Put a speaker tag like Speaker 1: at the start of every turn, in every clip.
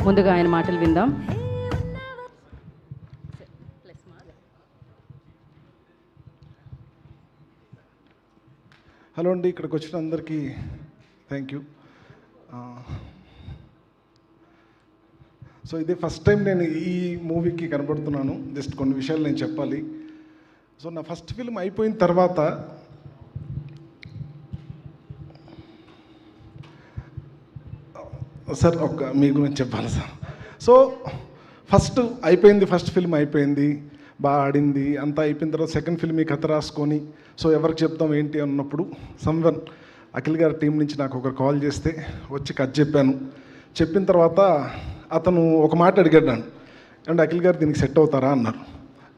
Speaker 1: ముందుగా ఆయన మాటలు విందాం.
Speaker 2: హలో అండి, ఇక్కడికి వచ్చిన అందరికీ థ్యాంక్ యూ. సో ఇది ఫస్ట్ టైం నేను ఈ మూవీకి కనబడుతున్నాను. జస్ట్ కొన్ని విషయాలు నేను చెప్పాలి. సో నా ఫస్ట్ ఫిల్మ్ అయిపోయిన తర్వాత సార్ మీ గురించి చెప్పాలి సార్. సో ఫస్ట్ ఫిల్మ్ అయిపోయింది, బాగా ఆడింది, అంతా అయిపోయిన తర్వాత సెకండ్ ఫిల్మ్ ఈ కథ రాసుకొని సో ఎవరికి చెప్తాం ఏంటి అన్నప్పుడు సమ్వన్ అఖిల్ గారి టీం నుంచి నాకు ఒకరు కాల్ చేస్తే వచ్చి కథ చెప్పాను. చెప్పిన తర్వాత అతను ఒక మాట అడిగాడు నన్ను, అంటే అఖిల్ గారు దీనికి సెట్ అవుతారా అన్నారు.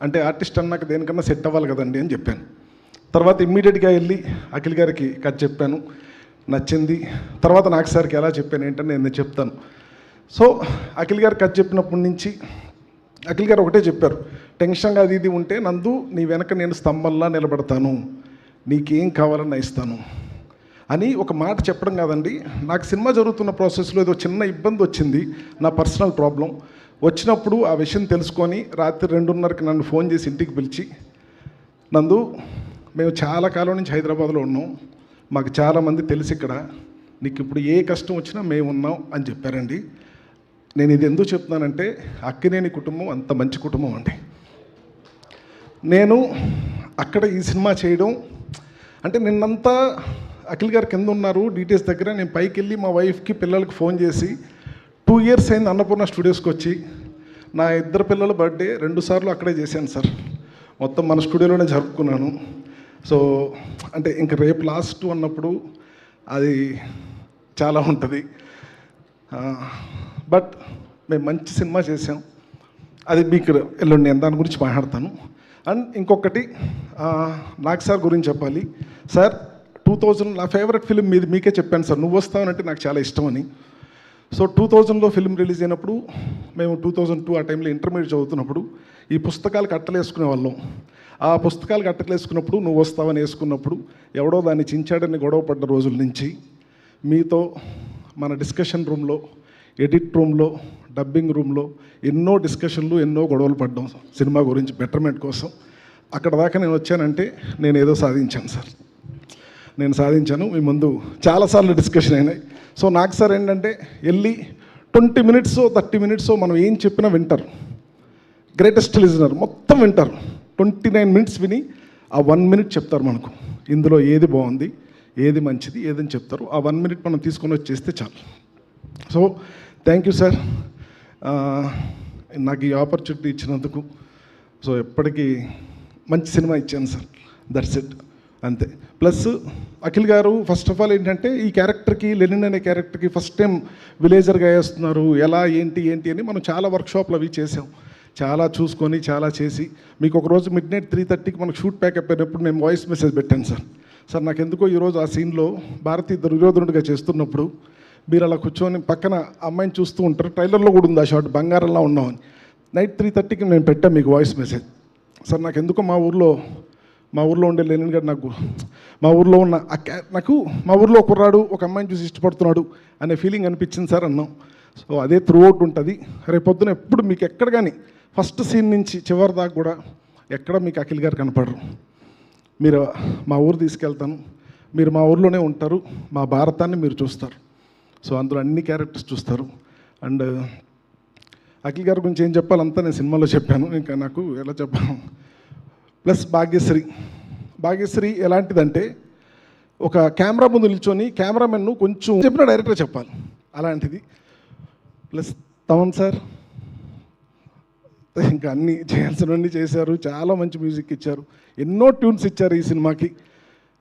Speaker 2: అంటే ఆర్టిస్ట్ అన్నాక దేనికన్నా సెట్ అవ్వాలి కదండి అని చెప్పాను. తర్వాత ఇమ్మీడియట్గా వెళ్ళి అఖిల్ గారికి కథ చెప్పాను, నచ్చింది. తర్వాత నాకు సార్కి ఎలా చెప్పాను ఏంటని నేను చెప్తాను. సో అఖిల్ గారు కథ చెప్పినప్పటి నుంచి అఖిల్ గారు ఒకటే చెప్పారు, టెన్షన్గా అది ఇది ఉంటే నందు నీ వెనక నేను స్తంభంలా నిలబడతాను, నీకేం కావాలన్నా ఇస్తాను అని ఒక మాట చెప్పడం కాదండి. నాకు సినిమా జరుగుతున్న ప్రాసెస్లో ఏదో చిన్న ఇబ్బంది వచ్చింది, నా పర్సనల్ ప్రాబ్లం వచ్చినప్పుడు ఆ విషయం తెలుసుకొని రాత్రి 2:30కి నన్ను ఫోన్ చేసి ఇంటికి పిలిచి, నందు మేము చాలా కాలం నుంచి హైదరాబాద్లో ఉన్నాం, మాకు చాలామంది తెలుసు ఇక్కడ, నీకు ఇప్పుడు ఏ కష్టం వచ్చినా మేము ఉన్నాం అని చెప్పారండి. నేను ఇది ఎందుకు చెప్తున్నానంటే అక్కినేని కుటుంబం అంత మంచి కుటుంబం అండి. నేను అక్కడ ఈ సినిమా చేయడం అంటే నిన్నంతా అఖిల్ గారు కింద ఉన్నారు డీటెయిల్స్ దగ్గర, నేను పైకి వెళ్ళి మా వైఫ్కి పిల్లలకి ఫోన్ చేసి 2 years అయింది అన్నపూర్ణ స్టూడియోస్కి వచ్చి, నా 2 పిల్లల బర్త్డే 2 సార్లు అక్కడే చేశాను సార్, మొత్తం మన స్టూడియోలోనే జరుపుకున్నాను. సో అంటే ఇంక రేపు లాస్ట్ అన్నప్పుడు అది చాలా ఉంటుంది. బట్ మేము మంచి సినిమా చేసాం, అది మీకు ఎల్లుండి నేను దాని గురించి మాట్లాడతాను. అండ్ ఇంకొకటి నాకు సార్ గురించి చెప్పాలి. సార్ 2000 నా ఫేవరెట్ ఫిలిం మీకే చెప్పాను సార్, నువ్వు వస్తావనంటే నాకు చాలా ఇష్టం అని. సో 2000లో ఫిల్మ్ రిలీజ్ అయినప్పుడు మేము 2002 ఆ టైంలో ఇంటర్మీడియట్ చదువుతున్నప్పుడు ఈ పుస్తకాలకు అట్టలేసుకునే వాళ్ళం. ఆ పుస్తకాలకు అట్టలేసుకున్నప్పుడు నువ్వు వస్తావని వేసుకున్నప్పుడు ఎవడో దాన్ని చించాడని గొడవ పడ్డ రోజుల నుంచి మీతో మన డిస్కషన్ రూమ్లో, ఎడిట్ రూమ్లో, డబ్బింగ్ రూమ్లో ఎన్నో డిస్కషన్లు, ఎన్నో గొడవలు పడ్డాం సినిమా గురించి బెటర్మెంట్ కోసం. అక్కడ దాకా నేను వచ్చానంటే నేను ఏదో సాధించాను సార్, నేను సాధించాను. మీ ముందు చాలాసార్లు డిస్కషన్ అయినాయి. సో నాకు సార్ ఏంటంటే వెళ్ళి 20 minutes 30 minutes మనం ఏం చెప్పినా వింటారు, గ్రేటెస్ట్ లిజనర్ మొత్తం వింటారు. 29 minutes విని ఆ 1 minute చెప్తారు మనకు, ఇందులో ఏది బాగుంది, ఏది మంచిది, ఏదని చెప్తారు. ఆ 1 minute మనం తీసుకొని వచ్చేస్తే చాలు. సో థ్యాంక్ యూ సార్, నాకు ఈ ఆపర్చునిటీ ఇచ్చినందుకు. సో ఎప్పటికీ మంచి సినిమా ఇచ్చాను సార్, దట్స్ ఇట్, అంతే. ప్లస్ అఖిల్ గారు ఫస్ట్ ఆఫ్ ఆల్ ఏంటంటే ఈ క్యారెక్టర్కి, లెనిన్ అనే క్యారెక్టర్కి ఫస్ట్ టైం విలేజర్గా వేస్తున్నారు, ఎలా ఏంటి అని మనం చాలా వర్క్షాప్లు అవి చేసాం, చాలా చూసుకొని చాలా చేసి మీకు ఒకరోజు midnight 3:30కి మనకు షూట్ ప్యాకప్ అయినప్పుడు నేను వాయిస్ మెసేజ్ పెట్టాను సార్. సార్ నాకు ఎందుకో ఈరోజు ఆ సీన్లో భారతీయ దుర్యోధనుడిగా చేస్తున్నప్పుడు మీరు అలా కూర్చొని పక్కన అమ్మాయిని చూస్తూ ఉంటారు, ట్రైలర్లో కూడా ఉంది ఆ షాట్, బంగారంలా ఉన్నామని. నైట్ 3:30కి నేను పెట్టాను మీకు వాయిస్ మెసేజ్. సార్ నాకు ఎందుకో మా ఊర్లో ఉండే లెనిన్ గారు నాకు మా ఊర్లో ఉన్న నాకు మా ఊర్లో కుర్రాడు ఒక అమ్మాయిని చూసి ఇష్టపడుతున్నాడు అనే ఫీలింగ్ అనిపించింది సార్ అన్నాం. సో అదే త్రూ అవుట్ ఉంటుంది. రేపొద్దున ఎప్పుడు మీకు ఎక్కడ కానీ ఫస్ట్ సీన్ నుంచి చివరి దాకా కూడా ఎక్కడ మీకు అఖిల్ గారు కనపడరు. మీరు మా ఊరు తీసుకెళ్తాను, మీరు మా ఊర్లోనే ఉంటారు, మా భారతాన్ని మీరు చూస్తారు. సో అందులో అన్ని క్యారెక్టర్స్ చూస్తారు. అండ్ అఖిల్ గారి గురించి ఏం చెప్పాలంతా నేను సినిమాలో చెప్పాను, ఇంకా నాకు ఎలా చెప్పాను. ప్లస్ భాగ్యశ్రీ ఎలాంటిదంటే ఒక కెమెరా ముందు నిల్చొని కెమెరామెన్ను కొంచెం చెప్పిన డైరెక్టర్ చెప్పాలి అలాంటిది. ప్లస్ తమన్ సార్ ఇంకా అన్నీ చేయాల్సినవన్నీ చేశారు, చాలా మంచి మ్యూజిక్ ఇచ్చారు, ఎన్నో ట్యూన్స్ ఇచ్చారు ఈ సినిమాకి,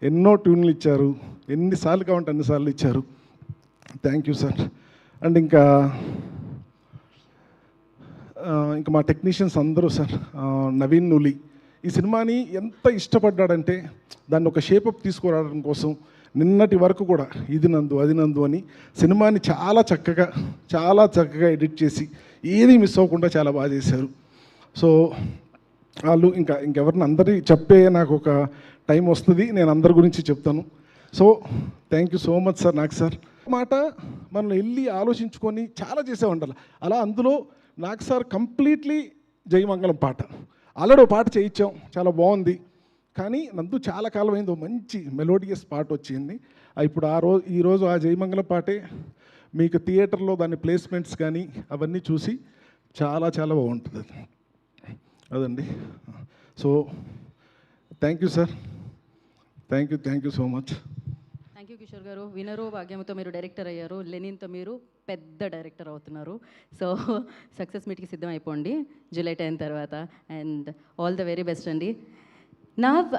Speaker 2: ఎన్నో ట్యూన్లు ఇచ్చారు, ఎన్నిసార్లు కావాలంటే అన్నిసార్లు ఇచ్చారు. Thank you sir. అండ్ ఇంకా మా టెక్నీషియన్స్ అందరూ సార్, నవీన్ నులి ఈ సినిమాని ఎంత ఇష్టపడ్డాడంటే దాన్ని ఒక షేపప్ తీసుకురావడం కోసం నిన్నటి వరకు కూడా ఇది నందు అది నందు అని సినిమాని చాలా చక్కగా ఎడిట్ చేసి ఏది మిస్ అవ్వకుండా చాలా బాగా చేశారు. సో వాళ్ళు ఇంకెవరిని అందరి చెప్పే నాకు ఒక టైం వస్తుంది, నేను అందరి గురించి చెప్తాను. So thank you so much sir. నాకు సార్ మాట మనం వెళ్ళి ఆలోచించుకొని చాలా చేసే ఉండాలి. అలా అందులో నాకు సార్ కంప్లీట్లీ జయమంగళం పాట ఆల్రెడీ ఒక పాట చేయించాం, చాలా బాగుంది. కానీ నందు చాలా కాలం అయింది ఓ మంచి మెలోడియస్ పాట వచ్చింది. ఇప్పుడు ఈరోజు ఆ జయమంగళం పాటే మీకు థియేటర్లో దాని ప్లేస్మెంట్స్ కానీ అవన్నీ చూసి చాలా చాలా బాగుంటుంది అదండి. So thank you sir, thank you so much.
Speaker 1: Thank you Kishore గారు. వినరు భాగ్యంతో మీరు డైరెక్టర్ అయ్యారు, లెనిన్తో మీరు పెద్ద డైరెక్టర్ అవుతున్నారు. సో సక్సెస్ మీట్కి సిద్ధం అయిపోండి జూలై 10 తర్వాత. And all the very best అండి. నా అయితే